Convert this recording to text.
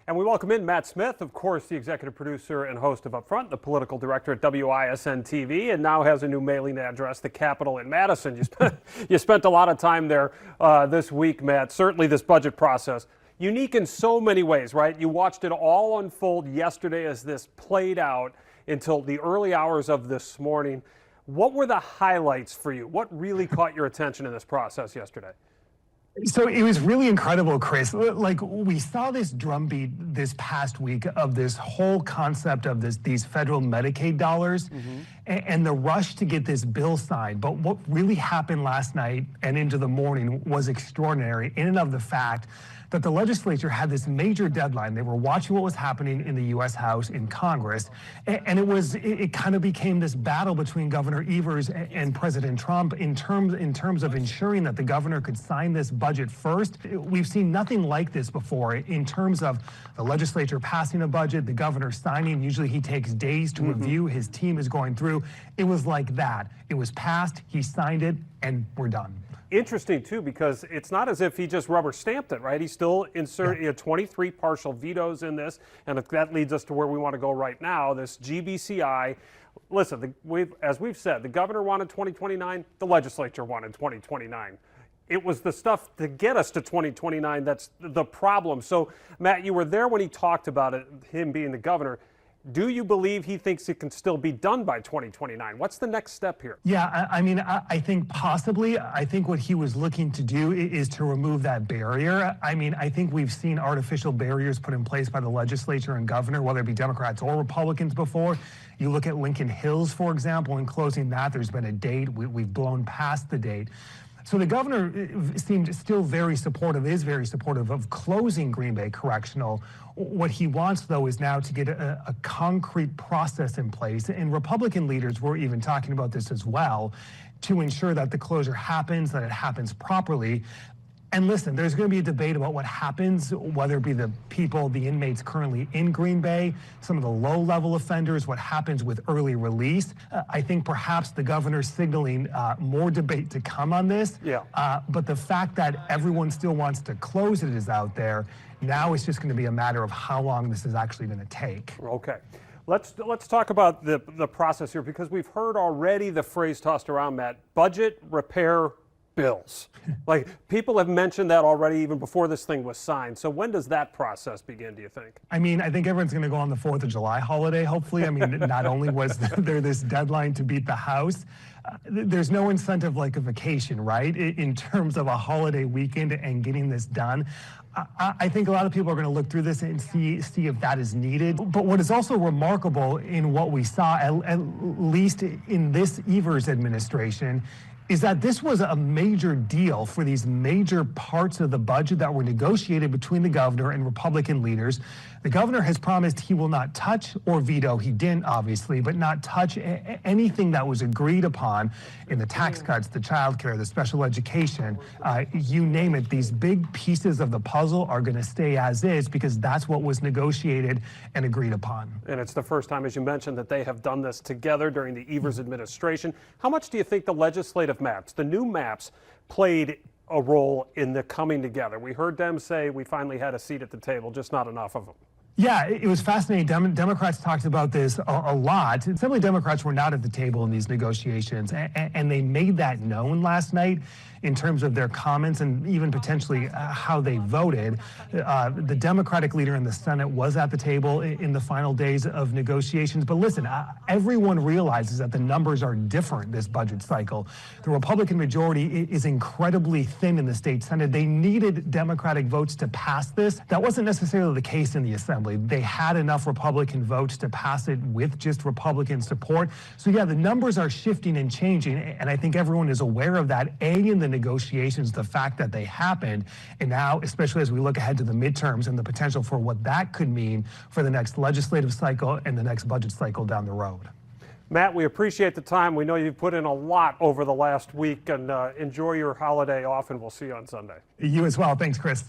And we welcome in Matt Smith, of course, the executive producer and host of UpFront, the political director at WISN TV, and now has a new mailing address, the Capitol in Madison. You spent a lot of time there this week, Matt. Certainly this budget process, unique in so many ways, right? You watched it all unfold yesterday as this played out until the early hours of this morning. What were the highlights for you? What really caught your attention in this process yesterday? So it was really incredible, Chris. Like, we saw this drumbeat this past week of this whole concept of these federal Medicaid dollars and the rush to get this bill signed. But what really happened last night and into the morning was extraordinary in and of the fact that the legislature had this major deadline. They were watching what was happening in the U.S. House, in Congress, and it kind of became this battle between Governor Evers and President Trump in terms of ensuring that the governor could sign this budget first. We've seen nothing like this before in terms of the legislature passing a budget, the governor signing. Usually he takes days to review, his team is going through. It was like that. It was passed, he signed it, and we're done. Interesting, too, because it's not as if he just rubber stamped it, right? He still inserted 23 partial vetoes in this, and that leads us to where we want to go right now, this GBCI. Listen, as we've said, the governor wanted 2029, the legislature wanted 2029. It was the stuff to get us to 2029 that's the problem. So, Matt, you were there when he talked about it, him being the governor. Do you believe he thinks it can still be done by 2029? What's the next step here? Yeah, I think possibly. I think what he was looking to do is to remove that barrier. I think we've seen artificial barriers put in place by the legislature and governor, whether it be Democrats or Republicans before. You look at Lincoln Hills, for example, in closing that, there's been a date. We've blown past the date. So the governor seemed still is very supportive of closing Green Bay Correctional. What he wants, though, is now to get a concrete process in place. And Republican leaders were even talking about this as well, to ensure that the closure happens, that it happens properly. And listen, there's going to be a debate about what happens, whether it be the inmates currently in Green Bay, some of the low-level offenders, what happens with early release. I think perhaps the governor's signaling more debate to come on this. But the fact that everyone still wants to close it is out there. Now it's just going to be a matter of how long this is actually going to take. Okay. Let's talk about the process here, because we've heard already the phrase tossed around, Matt, budget repair bills. Like, people have mentioned that already even before this thing was signed. So when does that process begin, do you think? I think everyone's going to go on the 4th of July holiday, hopefully. Not only was there this deadline to beat the House, there's no incentive like a vacation, right, in terms of a holiday weekend and getting this done. I think a lot of people are going to look through this and see if that is needed. But what is also remarkable in what we saw, at least in this Evers administration, is that this was a major deal for these major parts of the budget that were negotiated between the governor and Republican leaders. The governor has promised he will not touch or veto. He didn't, obviously, but not touch anything that was agreed upon in the tax cuts, the child care, the special education, you name it. These big pieces of the puzzle are going to stay as is because that's what was negotiated and agreed upon. And it's the first time, as you mentioned, that they have done this together during the Evers administration. How much do you think the legislative maps, the new maps, played a role in the coming together? We heard them say we finally had a seat at the table, just not enough of them. Yeah, it was fascinating. Democrats talked about this a lot. Simply, Democrats were not at the table in these negotiations, and they made that known last night in terms of their comments and even potentially how they voted. The Democratic leader in the Senate was at the table in the final days of negotiations. But listen, everyone realizes that the numbers are different this budget cycle. The Republican majority is incredibly thin in the state Senate. They needed Democratic votes to pass this. That wasn't necessarily the case in the Assembly. They had enough Republican votes to pass it with just Republican support. So yeah, the numbers are shifting and changing, and I think everyone is aware of that, in the negotiations, the fact that they happened, and now, especially as we look ahead to the midterms and the potential for what that could mean for the next legislative cycle and the next budget cycle down the road. Matt, we appreciate the time. We know you've put in a lot over the last week, and enjoy your holiday off, and we'll see you on Sunday. You as well. Thanks, Chris.